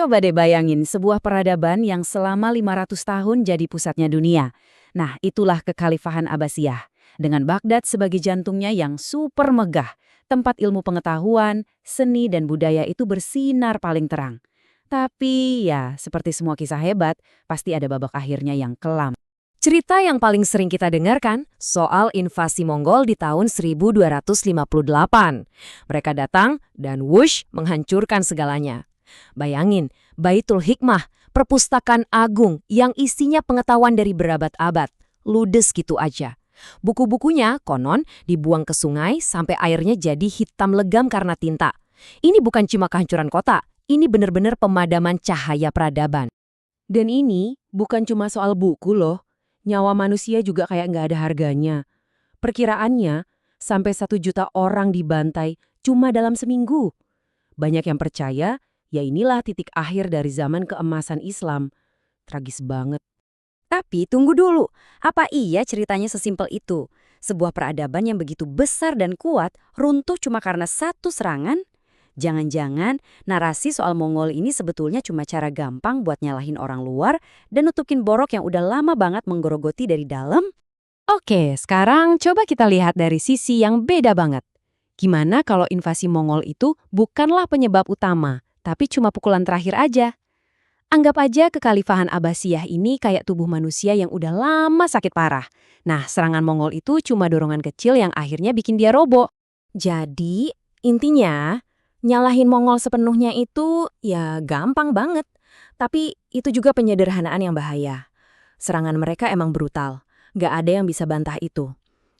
Coba deh bayangin sebuah peradaban yang selama 500 tahun jadi pusatnya dunia. Nah, itulah kekhalifahan Abbasiyah. Dengan Baghdad sebagai jantungnya yang super megah, tempat ilmu pengetahuan, seni, dan budaya itu bersinar paling terang. Tapi ya, seperti semua kisah hebat, pasti ada babak akhirnya yang kelam. Cerita yang paling sering kita dengarkan soal invasi Mongol di tahun 1258. Mereka datang dan wush menghancurkan segalanya. Bayangin, Baitul Hikmah, perpustakaan agung yang isinya pengetahuan dari berabad-abad, ludes gitu aja. Buku-bukunya konon dibuang ke sungai sampai airnya jadi hitam legam karena tinta. Ini bukan cuma kehancuran kota, ini benar-benar pemadaman cahaya peradaban. Dan ini bukan cuma soal buku loh. Nyawa manusia juga kayak nggak ada harganya. Perkiraannya, sampai 1 juta orang dibantai cuma dalam seminggu. Banyak yang percaya, ya inilah titik akhir dari zaman keemasan Islam. Tragis banget. Tapi tunggu dulu, apa iya ceritanya sesimpel itu? Sebuah peradaban yang begitu besar dan kuat runtuh cuma karena satu serangan? Jangan-jangan narasi soal Mongol ini sebetulnya cuma cara gampang buat nyalahin orang luar dan nutupin borok yang udah lama banget menggerogoti dari dalam? Oke, sekarang coba kita lihat dari sisi yang beda banget. Gimana kalau invasi Mongol itu bukanlah penyebab utama, tapi cuma pukulan terakhir aja? Anggap aja kekhalifahan Abbasiyah ini kayak tubuh manusia yang udah lama sakit parah. Nah, serangan Mongol itu cuma dorongan kecil yang akhirnya bikin dia roboh. Jadi, intinya, nyalahin Mongol sepenuhnya itu ya gampang banget. Tapi itu juga penyederhanaan yang bahaya. Serangan mereka emang brutal. Nggak ada yang bisa bantah itu.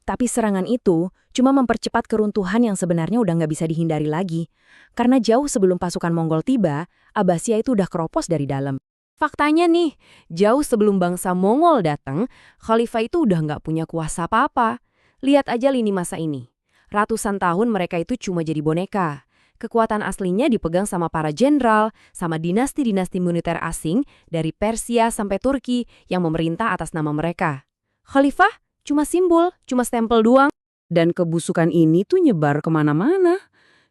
Tapi serangan itu cuma mempercepat keruntuhan yang sebenarnya udah nggak bisa dihindari lagi. Karena jauh sebelum pasukan Mongol tiba, Abbasiyah itu udah keropos dari dalam. Faktanya nih, jauh sebelum bangsa Mongol datang, Khalifah itu udah nggak punya kuasa apa-apa. Lihat aja lini masa ini. Ratusan tahun mereka itu cuma jadi boneka. Kekuatan aslinya dipegang sama para jenderal, sama dinasti-dinasti militer asing dari Persia sampai Turki yang memerintah atas nama mereka. Khalifah cuma simbol, cuma stempel doang. Dan kebusukan ini tuh nyebar kemana-mana.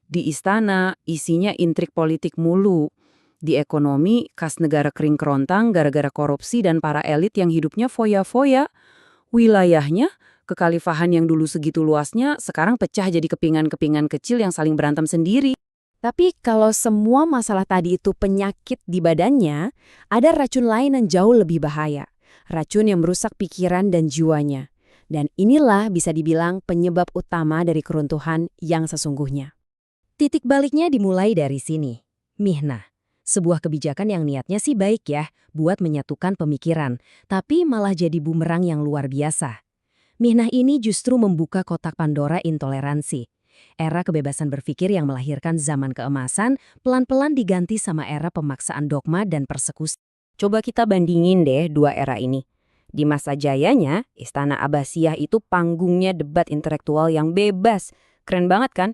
Di istana, isinya intrik politik mulu. Di ekonomi, kas negara kering kerontang gara-gara korupsi dan para elit yang hidupnya foya-foya. Wilayahnya, kekhalifahan yang dulu segitu luasnya, sekarang pecah jadi kepingan-kepingan kecil yang saling berantem sendiri. Tapi kalau semua masalah tadi itu penyakit di badannya, ada racun lain yang jauh lebih bahaya. Racun yang merusak pikiran dan jiwanya. Dan inilah bisa dibilang penyebab utama dari keruntuhan yang sesungguhnya. Titik baliknya dimulai dari sini. Mihnah. Sebuah kebijakan yang niatnya sih baik ya, buat menyatukan pemikiran, tapi malah jadi bumerang yang luar biasa. Mihnah ini justru membuka kotak Pandora intoleransi. Era kebebasan berpikir yang melahirkan zaman keemasan, pelan-pelan diganti sama era pemaksaan dogma dan persekusi. Coba kita bandingin deh dua era ini. Di masa jayanya, Istana Abbasiyah itu panggungnya debat intelektual yang bebas. Keren banget kan?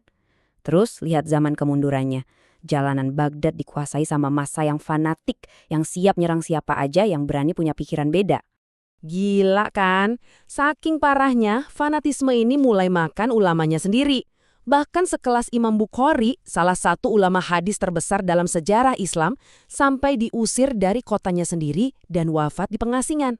Terus lihat zaman kemundurannya. Jalanan Baghdad dikuasai sama massa yang fanatik, yang siap nyerang siapa aja yang berani punya pikiran beda. Gila kan? Saking parahnya, fanatisme ini mulai makan ulamanya sendiri. Bahkan sekelas Imam Bukhari, salah satu ulama hadis terbesar dalam sejarah Islam, sampai diusir dari kotanya sendiri dan wafat di pengasingan.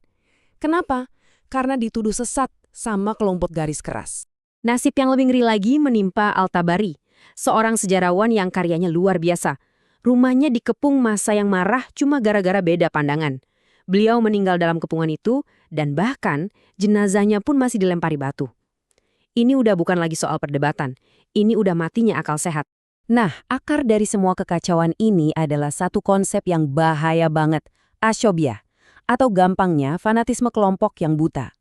Kenapa? Karena dituduh sesat sama kelompok garis keras. Nasib yang lebih ngeri lagi menimpa Al-Tabari, seorang sejarawan yang karyanya luar biasa. Rumahnya dikepung massa yang marah cuma gara-gara beda pandangan. Beliau meninggal dalam kepungan itu dan bahkan jenazahnya pun masih dilempari batu. Ini udah bukan lagi soal perdebatan, ini udah matinya akal sehat. Nah, akar dari semua kekacauan ini adalah satu konsep yang bahaya banget, asyobiyah. Atau gampangnya fanatisme kelompok yang buta.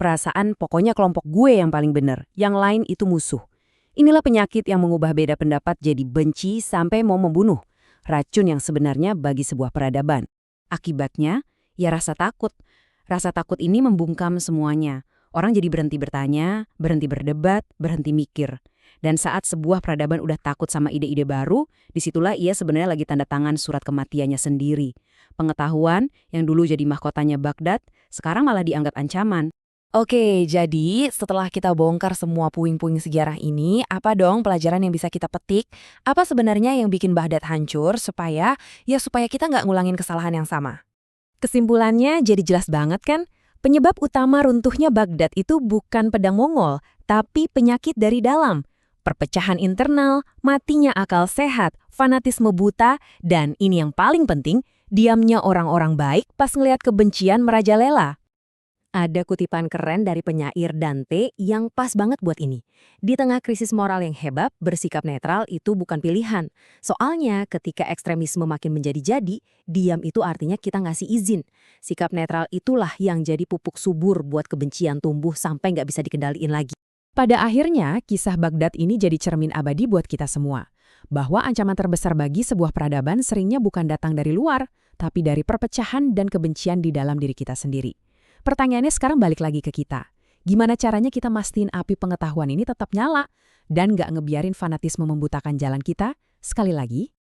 Perasaan pokoknya kelompok gue yang paling benar, yang lain itu musuh. Inilah penyakit yang mengubah beda pendapat jadi benci sampai mau membunuh. Racun yang sebenarnya bagi sebuah peradaban. Akibatnya, ya rasa takut. Rasa takut ini membungkam semuanya. Orang jadi berhenti bertanya, berhenti berdebat, berhenti mikir. Dan saat sebuah peradaban udah takut sama ide-ide baru, disitulah ia sebenarnya lagi tanda tangan surat kematiannya sendiri. Pengetahuan yang dulu jadi mahkotanya Baghdad, sekarang malah dianggap ancaman. Oke, jadi setelah kita bongkar semua puing-puing sejarah ini, apa dong pelajaran yang bisa kita petik? Apa sebenarnya yang bikin Baghdad hancur supaya kita nggak ngulangin kesalahan yang sama? Kesimpulannya jadi jelas banget kan? Penyebab utama runtuhnya Baghdad itu bukan pedang Mongol, tapi penyakit dari dalam. Perpecahan internal, matinya akal sehat, fanatisme buta, dan ini yang paling penting, diamnya orang-orang baik pas ngelihat kebencian merajalela. Ada kutipan keren dari penyair Dante yang pas banget buat ini. Di tengah krisis moral yang hebat, bersikap netral itu bukan pilihan. Soalnya ketika ekstremisme makin menjadi-jadi, diam itu artinya kita ngasih izin. Sikap netral itulah yang jadi pupuk subur buat kebencian tumbuh sampai nggak bisa dikendaliin lagi. Pada akhirnya, kisah Baghdad ini jadi cermin abadi buat kita semua. Bahwa ancaman terbesar bagi sebuah peradaban seringnya bukan datang dari luar, tapi dari perpecahan dan kebencian di dalam diri kita sendiri. Pertanyaannya sekarang balik lagi ke kita. Gimana caranya kita mastiin api pengetahuan ini tetap nyala dan nggak ngebiarin fanatisme membutakan jalan kita? Sekali lagi,